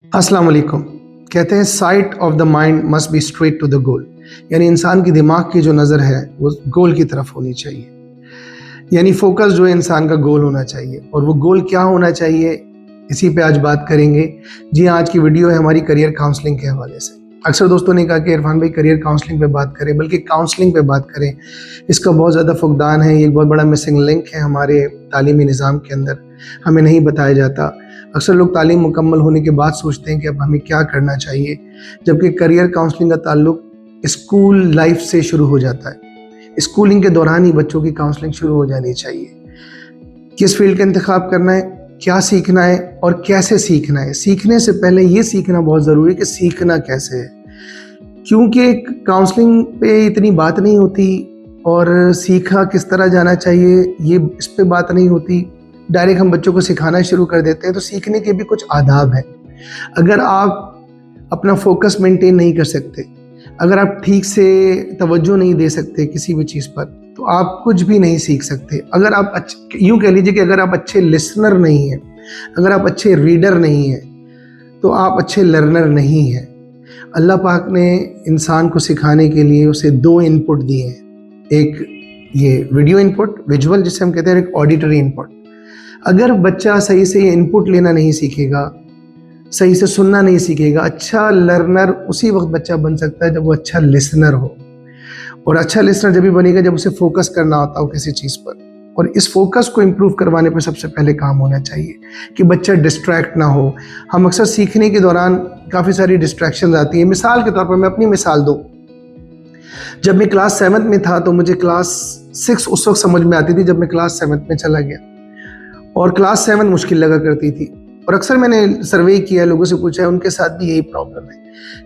अस्सलाम वालेकुम। कहते हैं sight of the mind must be straight to the goal, यानी इंसान की दिमाग की जो नज़र है वो गोल की तरफ होनी चाहिए। यानी फोकस जो है इंसान का गोल होना चाहिए, और वो गोल क्या होना चाहिए इसी पे आज बात करेंगे। जी हाँ, आज की वीडियो है हमारी करियर काउंसलिंग के हवाले से। अक्सर दोस्तों ने कहा कि इरफान भाई करियर काउंसलिंग पे बात करें, बल्कि काउंसलिंग पे बात करें। इसका बहुत ज़्यादा फुकदान है, ये एक बहुत बड़ा मिसिंग लिंक है हमारे तालीमी निज़ाम के अंदर, हमें नहीं बताया जाता। अक्सर लोग तालीम मुकम्मल होने के बाद सोचते हैं कि अब हमें क्या करना चाहिए, जबकि करियर काउंसलिंग का ताल्लुक स्कूल लाइफ से शुरू हो जाता है। स्कूलिंग के दौरान ही बच्चों की काउंसलिंग शुरू हो जानी चाहिए। किस फील्ड का इंतखाब करना है, क्या सीखना है और कैसे सीखना है। सीखने से पहले ये सीखना बहुत ज़रूरी है कि सीखना कैसे है, क्योंकि काउंसलिंग पे इतनी बात नहीं होती और सीखा किस तरह जाना चाहिए ये इस पे बात नहीं होती। डायरेक्ट हम बच्चों को सिखाना शुरू कर देते हैं। तो सीखने के भी कुछ आदाब हैं। अगर आप अपना फोकस मेंटेन नहीं कर सकते, अगर आप ठीक से तवज्जो नहीं दे सकते किसी भी चीज़ पर, तो आप कुछ भी नहीं सीख सकते। अगर आप यूँ कह लीजिए कि अगर आप अच्छे लिसनर नहीं हैं, अगर आप अच्छे रीडर नहीं हैं, तो आप अच्छे लर्नर नहीं हैं। अल्लाह पाक ने इंसान को सिखाने के लिए उसे दो इनपुट दिए हैं, एक ये वीडियो इनपुट, विजुअल जिसे हम कहते हैं, एक ऑडिटरी इनपुट। अगर बच्चा सही से ये इनपुट लेना नहीं सीखेगा, सही से सुनना नहीं सीखेगा, अच्छा लर्नर उसी वक्त बच्चा बन सकता है जब वो अच्छा लिसनर हो। और अच्छा लिसनर जब भी बनेगा जब उसे फोकस करना होता हो किसी चीज़ पर। और इस फोकस को इम्प्रूव करवाने पर सबसे पहले काम होना चाहिए कि बच्चा डिस्ट्रैक्ट ना हो। हम अक्सर सीखने के दौरान काफ़ी सारी डिस्ट्रैक्शन आती हैं। मिसाल के तौर पर मैं अपनी मिसाल दूँ, जब मैं क्लास 7th में था तो मुझे क्लास 6 उस वक्त समझ में आती थी जब मैं क्लास 7th में चला गया, और क्लास 7 मुश्किल लगा करती थी। और अक्सर मैंने सर्वे किया, लोगों से पूछा है, उनके साथ भी यही प्रॉब्लम है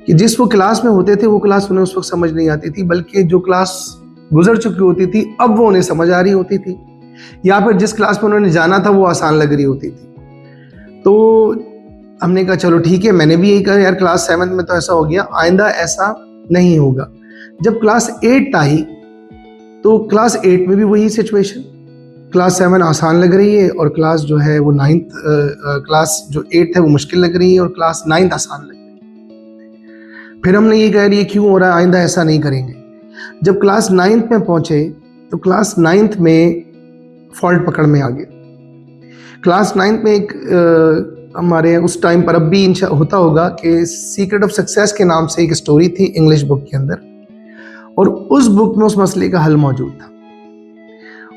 कि जिस वो क्लास में होते थे वो क्लास उन्हें उस वक्त समझ नहीं आती थी, बल्कि जो क्लास गुजर चुकी होती थी अब वो उन्हें समझ आ रही होती थी, या फिर जिस क्लास में उन्होंने जाना था वो आसान लग रही होती थी। तो हमने कहा चलो ठीक है, मैंने भी यही कहा यार क्लास 7 में तो ऐसा हो गया, आइंदा ऐसा नहीं होगा। जब क्लास 8 आई तो क्लास 8 में भी वही सिचुएशन, क्लास 7 आसान लग रही है और क्लास जो है वो 9th क्लास जो 8 है वो मुश्किल लग रही है और क्लास 9th आसान लग रही है। फिर हमने ये कह रही है क्यों हो रहा है, आइंदा ऐसा नहीं करेंगे। जब क्लास 9th में पहुंचे तो क्लास 9th में फॉल्ट पकड़ में आ गया। क्लास 9th में एक हमारे उस टाइम पर अब भी होता होगा कि सीक्रेट ऑफ सक्सेस के नाम से एक स्टोरी थी इंग्लिश बुक के अंदर, और उस बुक में उस मसले का हल मौजूद था।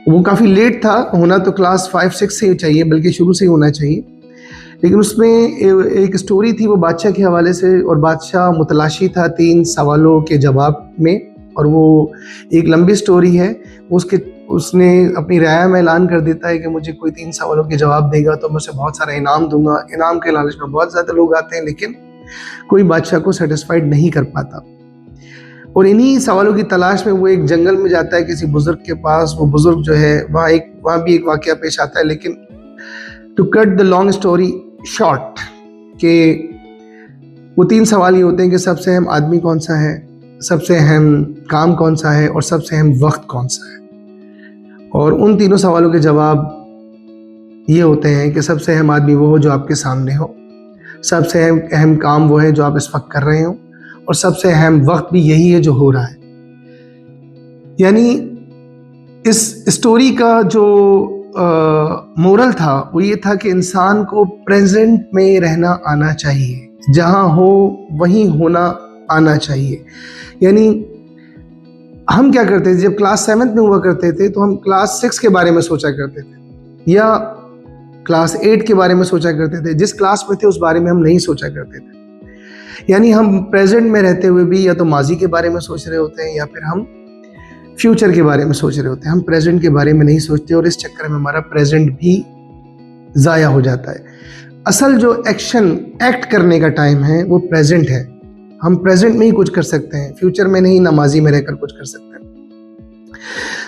वो काफ़ी लेट था, होना तो क्लास 5-6 से ही चाहिए, बल्कि शुरू से ही होना चाहिए। लेकिन उसमें एक स्टोरी थी वो बादशाह के हवाले से, और बादशाह मुतलाशी था 3 सवालों के जवाब में, और वो एक लंबी स्टोरी है। उसने अपनी राय में ऐलान कर देता है कि मुझे कोई 3 सवालों के जवाब देगा तो मैं उसे बहुत सारा इनाम दूंगा। इनाम के लालच में बहुत ज़्यादा लोग आते हैं, लेकिन कोई बादशाह को सेटिस्फाइड नहीं कर पाता। और इन्हीं सवालों की तलाश में वो एक जंगल में जाता है किसी बुजुर्ग के पास। वो बुजुर्ग जो है वहाँ भी एक वाकया पेश आता है। लेकिन to cut the long story short, के वो 3 सवाल ये होते हैं कि सबसे अहम आदमी कौन सा है, सबसे अहम काम कौन सा है और सबसे अहम वक्त कौन सा है। और उन तीनों सवालों के जवाब ये होते हैं कि सबसे अहम आदमी वो हो जो आपके सामने हो, सबसे अहम काम वो है जो आप इस वक्त कर रहे हो, और सबसे अहम वक्त भी यही है जो हो रहा है। यानी इस स्टोरी का जो मोरल था वो ये था कि इंसान को प्रेजेंट में रहना आना चाहिए, जहाँ हो वहीं होना आना चाहिए। यानी हम क्या करते थे, जब क्लास 7 में हुआ करते थे तो हम क्लास 6 के बारे में सोचा करते थे या क्लास 8 के बारे में सोचा करते थे। जिस क्लास में थे उस बारे में हम नहीं सोचा करते थे। यानी हम प्रेजेंट में रहते हुए भी या तो माजी के बारे में सोच रहे होते हैं या फिर हम फ्यूचर के बारे में सोच रहे होते हैं। हम प्रेजेंट के बारे में नहीं सोचते और इस चक्कर में हमारा प्रेजेंट भी ज़ाया हो जाता है। असल जो एक्ट करने का टाइम है वो प्रेजेंट है। हम प्रेजेंट में ही कुछ कर सकते हैं, फ्यूचर में नहीं, ना माजी में रहकर कुछ कर सकते हैं।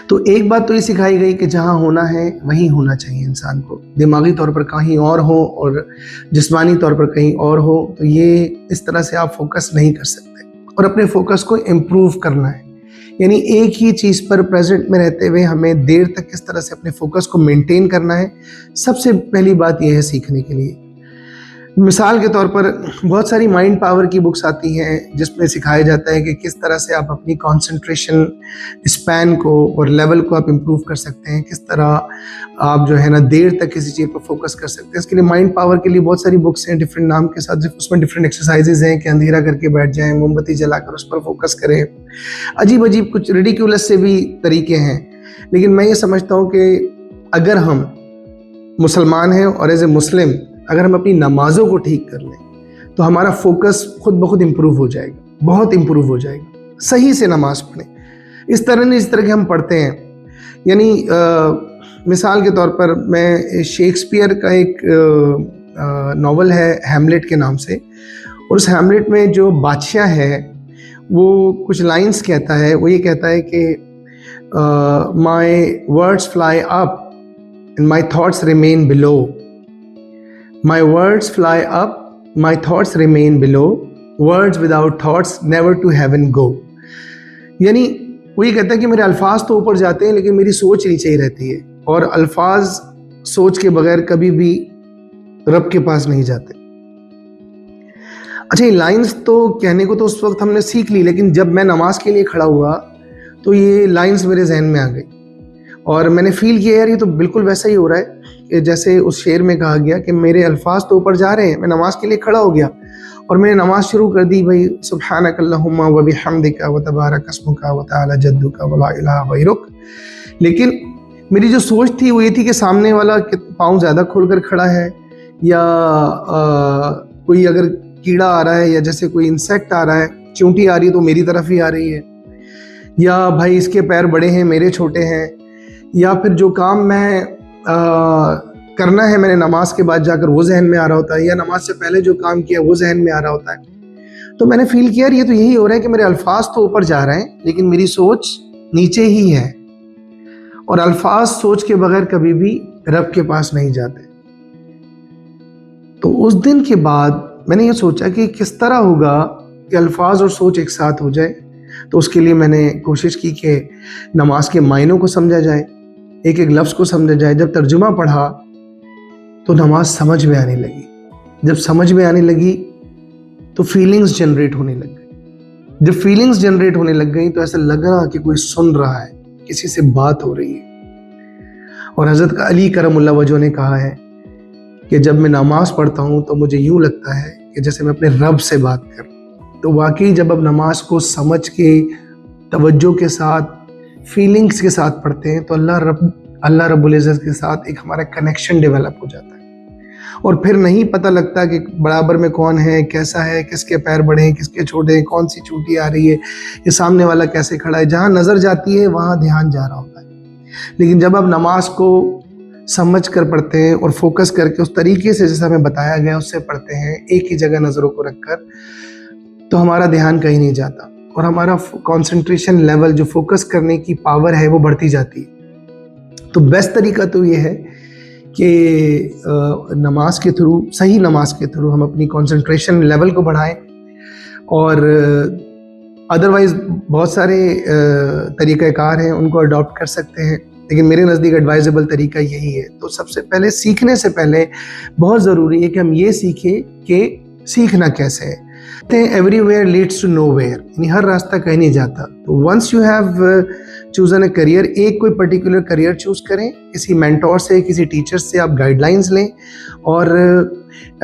तो एक बात तो ये सिखाई गई कि जहाँ होना है वहीं होना चाहिए इंसान को। दिमागी तौर पर कहीं और हो और जिस्मानी तौर पर कहीं और हो, तो ये इस तरह से आप फोकस नहीं कर सकते। और अपने फोकस को इम्प्रूव करना है, यानी एक ही चीज़ पर प्रेजेंट में रहते हुए हमें देर तक किस तरह से अपने फोकस को मेंटेन करना है। सबसे पहली बात यह है सीखने के लिए। मिसाल के तौर पर बहुत सारी माइंड पावर की बुक्स आती हैं जिसमें सिखाया जाता है कि किस तरह से आप अपनी कंसंट्रेशन स्पैन को और लेवल को आप इम्प्रूव कर सकते हैं, किस तरह आप जो है ना देर तक किसी चीज़ पर फोकस कर सकते हैं। इसके लिए माइंड पावर के लिए बहुत सारी बुक्स हैं डिफरेंट नाम के साथ, उसमें डिफरेंट एक्सरसाइजेज हैं कि अंधेरा करके बैठ जाएं, मोमबत्ती जलाकर उस पर फोकस करें, अजीब अजीब कुछ रिडिक्यूलस से भी तरीके हैं। लेकिन मैं ये समझता हूँ कि अगर हम मुसलमान हैं और एज ए मुस्लिम अगर हम अपनी नमाज़ों को ठीक कर लें तो हमारा फोकस खुद ब खुद इम्प्रूव हो जाएगा, बहुत इम्प्रूव हो जाएगा। सही से नमाज पढ़ें, इस तरह नहीं इस तरह के हम पढ़ते हैं। यानी मिसाल के तौर पर मैं शेक्सपियर का एक नावल है हैमलेट के नाम से, और उस हैमलेट में जो बादशाह है वो कुछ लाइंस कहता है। वो ये कहता है कि my words fly up and my thoughts remain below. My words fly up, my thoughts remain below. Words without thoughts never to heaven go. यानी वो ये कहता है कि मेरे अल्फाज तो ऊपर जाते हैं लेकिन मेरी सोच नीचे ही रहती है, और अल्फाज सोच के बगैर कभी भी रब के पास नहीं जाते। अच्छा, ये लाइंस तो कहने को तो उस वक्त हमने सीख ली, लेकिन जब मैं नमाज के लिए खड़ा हुआ तो ये लाइंस मेरे जहन में आ गई और मैंने फील किया यार ये तो बिल्कुल वैसा ही हो रहा है कि जैसे उस शेर में कहा गया कि मेरे अल्फाज तो ऊपर जा रहे हैं। मैं नमाज के लिए खड़ा हो गया और मैंने नमाज शुरू कर दी, भाई सुब्हानक अल्लाहुम्मा व बिहम्दिका व तबारक अस्मुका व तआला जद्दुका व ला इलाहा गैरुक। लेकिन मेरी जो सोच थी वो ये थी कि सामने वाला पाँव ज़्यादा खोल कर खड़ा है, या कोई अगर कीड़ा आ रहा है या जैसे कोई इंसेक्ट आ रहा है, चींटी आ रही है तो मेरी तरफ ही आ रही है, या भाई इसके पैर बड़े हैं मेरे छोटे हैं, या फिर जो काम मैं करना है मैंने नमाज के बाद जाकर वो जहन में आ रहा होता है, या नमाज से पहले जो काम किया वो जहन में आ रहा होता है। तो मैंने फील किया ये तो यही हो रहा है कि मेरे अल्फाज तो ऊपर जा रहे हैं लेकिन मेरी सोच नीचे ही है, और अल्फाज सोच के बगैर कभी भी रब के पास नहीं जाते। तो उस दिन के बाद मैंने ये सोचा कि किस तरह होगा कि अल्फाज और सोच एक साथ हो जाए। तो उसके लिए मैंने कोशिश की कि नमाज के मायनों को समझा जाए, एक एक लफ्ज़ को समझा जाए। जब तर्जुमा पढ़ा तो नमाज समझ में आने लगी, जब समझ में आने लगी तो फीलिंग्स जनरेट होने लग गई। जब फीलिंग्स जनरेट होने लग गई तो ऐसा लग रहा कि कोई सुन रहा है, किसी से बात हो रही है। और हज़रत अली करमुल्लाह वजह ने कहा है कि जब मैं नमाज पढ़ता हूँ तो मुझे यूँ लगता है कि जैसे मैं अपने रब से बात कर रहा हूँ। तो वाकई जब आप नमाज को समझ के तवज्जो के साथ फीलिंग्स के साथ पढ़ते हैं तो अल्लाह रब्बुल इज़्ज़त के साथ एक हमारा कनेक्शन डेवलप हो जाता है, और फिर नहीं पता लगता कि बराबर में कौन है, कैसा है, किसके पैर बड़े हैं, किसके छोटे हैं, कौन सी चूंटी आ रही है, ये सामने वाला कैसे खड़ा है। जहाँ नज़र जाती है वहाँ ध्यान जा रहा होता है। लेकिन जब आप नमाज को समझ कर पढ़ते हैं और फोकस करके उस तरीके से जैसा हमें बताया गया उससे पढ़ते हैं, एक ही जगह नज़रों को रखकर, तो हमारा ध्यान कहीं नहीं जाता और हमारा कंसंट्रेशन लेवल, जो फोकस करने की पावर है, वो बढ़ती जाती है। तो बेस्ट तरीका तो ये है कि नमाज के थ्रू, सही नमाज के थ्रू हम अपनी कंसंट्रेशन लेवल को बढ़ाएं। और अदरवाइज़ बहुत सारे तरीक़ाकार हैं, उनको अडॉप्ट कर सकते हैं, लेकिन मेरे नज़दीक एडवाइजेबल तरीका यही है। तो सबसे पहले सीखने से पहले बहुत ज़रूरी है कि हम ये सीखें कि सीखना कैसे है। एवरीवेयर लीड्स टू नोवेयर, यानी हर रास्ता कहीं नहीं जाता। तो once you have chosen a career, एक कोई पर्टिकुलर करियर चूज़ करें, किसी मेंटोर से, किसी टीचर से आप गाइडलाइंस लें। और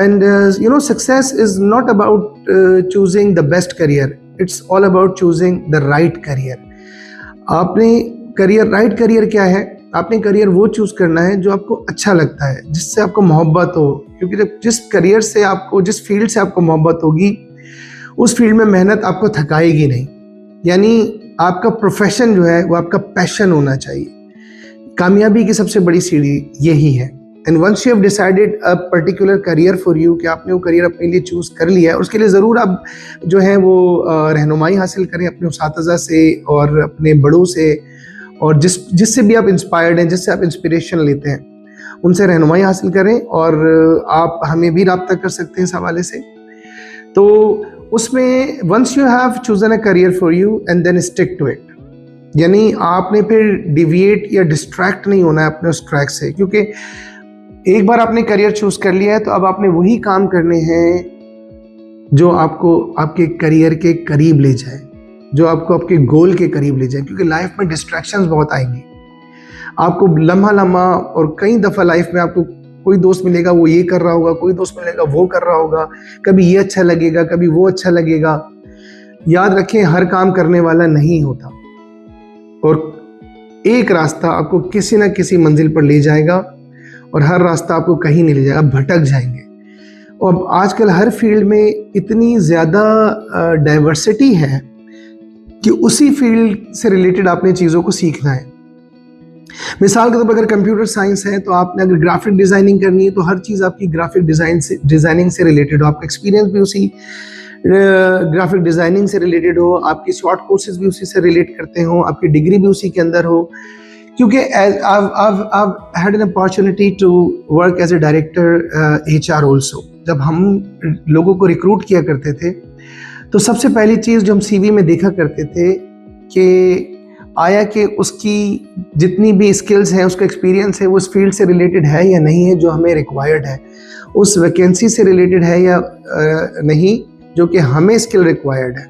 and you know success is not about choosing the best career, it's all about choosing the right career. आपने करियर, राइट करियर क्या है? आपने करियर वो चूज़ करना है जो आपको अच्छा लगता है, जिससे आपको मोहब्बत हो, क्योंकि जब जिस करियर से आपको, जिस फील्ड से आपको मोहब्बत होगी, उस फील्ड में मेहनत आपको थकाएगी नहीं। यानी आपका प्रोफेशन जो है वो आपका पैशन होना चाहिए। कामयाबी की सबसे बड़ी सीढ़ी यही है। And once you have decided a particular career for you, कि आपने वो करियर अपने लिए चूज़ कर लिया है, उसके लिए ज़रूर आप जो है वो रहनुमाई हासिल करें अपने उस्ताज़ा से और अपने बड़ों से, और जिससे भी आप इंस्पायर्ड हैं, जिससे आप इंस्पिरेशन लेते हैं, उनसे रहनुमाई हासिल करें। और आप हमें भी रब्ता कर सकते हैं इस हवाले से। तो उसमें once you have chosen a career for you and then stick to it, यानी आपने फिर डिविएट या डिस्ट्रैक्ट नहीं होना है अपने उस ट्रैक से, क्योंकि एक बार आपने करियर चूज कर लिया है तो अब आपने वही काम करने हैं जो आपको आपके करियर के करीब ले जाए, जो आपको आपके गोल के करीब ले जाए, क्योंकि लाइफ में डिस्ट्रैक्शंस बहुत आएंगी। आपको लम्हा लम्हा और कई दफ़ा लाइफ में आपको कोई दोस्त मिलेगा वो ये कर रहा होगा, कोई दोस्त मिलेगा वो कर रहा होगा, कभी ये अच्छा लगेगा, कभी वो अच्छा लगेगा। याद रखें, हर काम करने वाला नहीं होता और एक रास्ता आपको किसी ना किसी मंजिल पर ले जाएगा और हर रास्ता आपको कहीं नहीं ले जाएगा, भटक जाएंगे। और आजकल हर फील्ड में इतनी ज़्यादा डाइवर्सिटी है कि उसी फील्ड से रिलेटेड आपने चीज़ों को सीखना है। मिसाल के तौर पर अगर कंप्यूटर साइंस है तो आपने अगर ग्राफिक डिज़ाइनिंग करनी है तो हर चीज़ आपकी ग्राफिक डिज़ाइनिंग से रिलेटेड हो, आपका एक्सपीरियंस भी उसी ग्राफिक डिज़ाइनिंग से रिलेटेड हो, आपकी शॉर्ट कोर्सेज भी उसी से रिलेट करते हो, आपकी डिग्री भी उसी के अंदर हो। क्योंकि I've had an opportunity to work as a director HR also। जब हम लोगों को रिक्रूट किया करते थे तो सबसे पहली चीज़ जो हम CV में देखा करते थे कि आया कि उसकी जितनी भी स्किल्स हैं, उसका एक्सपीरियंस है, वो उस फील्ड से रिलेटेड है या नहीं है जो हमें रिक्वायर्ड है, उस वैकेंसी से रिलेटेड है या नहीं जो कि हमें स्किल रिक्वायर्ड है।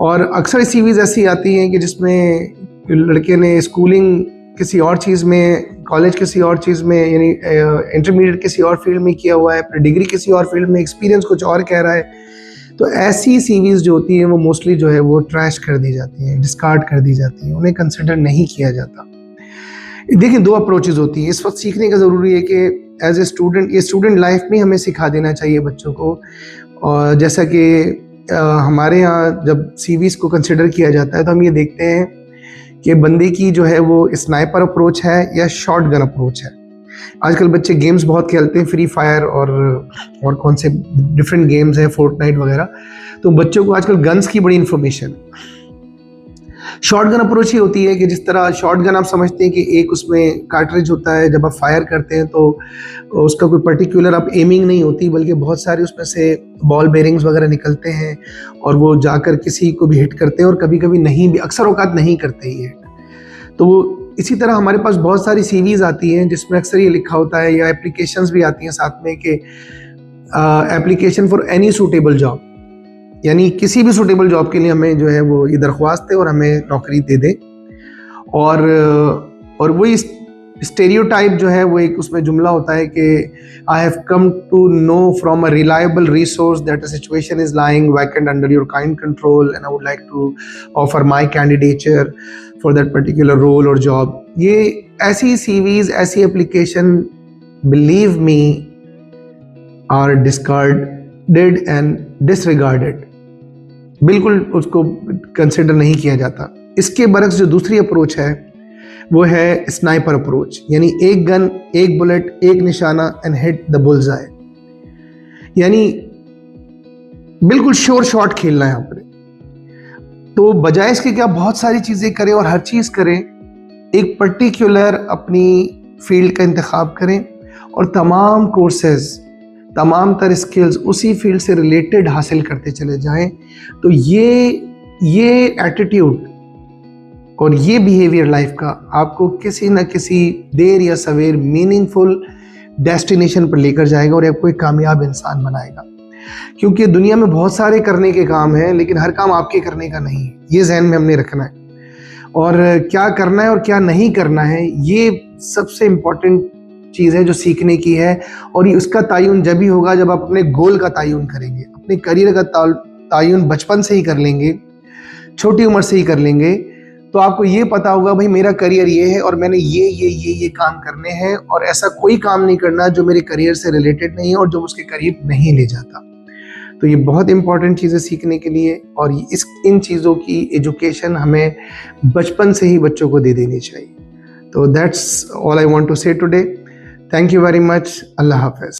और अक्सर CVs ऐसी आती हैं कि जिसमें लड़के ने स्कूलिंग किसी और चीज़ में, कॉलेज किसी और चीज़ में, यानी इंटरमीडिएट किसी और फील्ड में किया हुआ है, फिर डिग्री किसी और फील्ड में, एक्सपीरियंस कुछ और कह रहा है। तो ऐसी CVs जो होती हैं वो मोस्टली जो है वो ट्रैश कर दी जाती हैं, डिस्कार्ड कर दी जाती हैं, उन्हें कंसिडर नहीं किया जाता। देखिए, दो अप्रोचेज़ होती हैं। इस वक्त सीखने का ज़रूरी है कि एज ए स्टूडेंट, ये स्टूडेंट लाइफ में हमें सिखा देना चाहिए बच्चों को। और जैसा कि हमारे यहाँ जब CVs को कंसिडर किया जाता है तो हम ये देखते हैं कि बंदे की जो है वो स्नाइपर अप्रोच है या शॉट गन अप्रोच है। आजकल बच्चे गेम्स बहुत खेलते हैं, फ्री फायर और कौन से डिफरेंट गेम्स हैं, फोर्टनाइट वगैरह। तो बच्चों को आजकल गन्स की बड़ी इन्फॉर्मेशन है। शॉट गन अप्रोच ही होती है कि जिस तरह शॉट गन आप समझते हैं कि एक उसमें कार्ट्रिज होता है, जब आप फायर करते हैं तो उसका कोई पर्टिकुलर आप एमिंग नहीं होती, बल्कि बहुत सारे उसमें से बॉल बेरिंग्स वगैरह निकलते हैं और वो जाकर किसी को भी हिट करते हैं और कभी कभी नहीं भी, अक्सर औकात नहीं करते ही हिट। तो इसी तरह हमारे पास बहुत सारी CVs आती हैं जिसमें अक्सर ये लिखा होता है, या एप्लीकेशंस भी आती हैं साथ में कि application for any suitable job, यानी किसी भी सूटेबल जॉब के लिए हमें जो है वो ये दरख्वास्त है और हमें नौकरी दे दें। और वही स्टेरियोटाइप जो है वो एक उसमें जुमला होता है कि I have come to know from a reliable resource that a situation is lying vacant under your kind control and I would like to offer my candidature for that particular role और job. ये ऐसी CVs, ऐसी application, believe me, are discarded and disregarded. बिल्कुल उसको consider नहीं किया जाता। इसके बरक्स जो दूसरी अप्रोच है वो है स्नाइपर अप्रोच, यानी एक गन, एक बुलेट, एक निशाना एंड हिट द बुल्सआई, यानी बिल्कुल श्योर शॉट खेलना है यहाँ पर। तो बजाय इसके कि आप बहुत सारी चीज़ें करें और हर चीज़ करें, एक पर्टिकुलर अपनी फील्ड का इंतखाब करें और तमाम कोर्सेज, तमाम तर स्किल्स उसी फील्ड से रिलेटेड हासिल करते चले जाएं। तो ये एटीट्यूड और ये बिहेवियर लाइफ का आपको किसी न किसी देर या सवेर मीनिंगफुल डेस्टिनेशन पर लेकर जाएगा और आपको एक कामयाब इंसान बनाएगा। क्योंकि दुनिया में बहुत सारे करने के काम हैं, लेकिन हर काम आपके करने का नहीं है, ये जहन में हमने रखना है। और क्या करना है और क्या नहीं करना है, ये सबसे इम्पोर्टेंट चीज़ है जो सीखने की है। और ये उसका तायुन जब ही होगा जब आप अपने गोल का तायुन करेंगे, अपने करियर का तायुन बचपन से ही कर लेंगे, छोटी उम्र से ही कर लेंगे। तो आपको ये पता होगा भाई मेरा करियर ये है और मैंने ये काम करने हैं और ऐसा कोई काम नहीं करना जो मेरे करियर से रिलेटेड नहीं है और जो उसके करीब नहीं ले जाता। तो ये बहुत इंपॉर्टेंट चीज़ें सीखने के लिए, और इन चीज़ों की एजुकेशन हमें बचपन से ही बच्चों को दे देनी चाहिए। तो that's all I want to say today. Thank you very much. अल्लाह हाफ़िज़।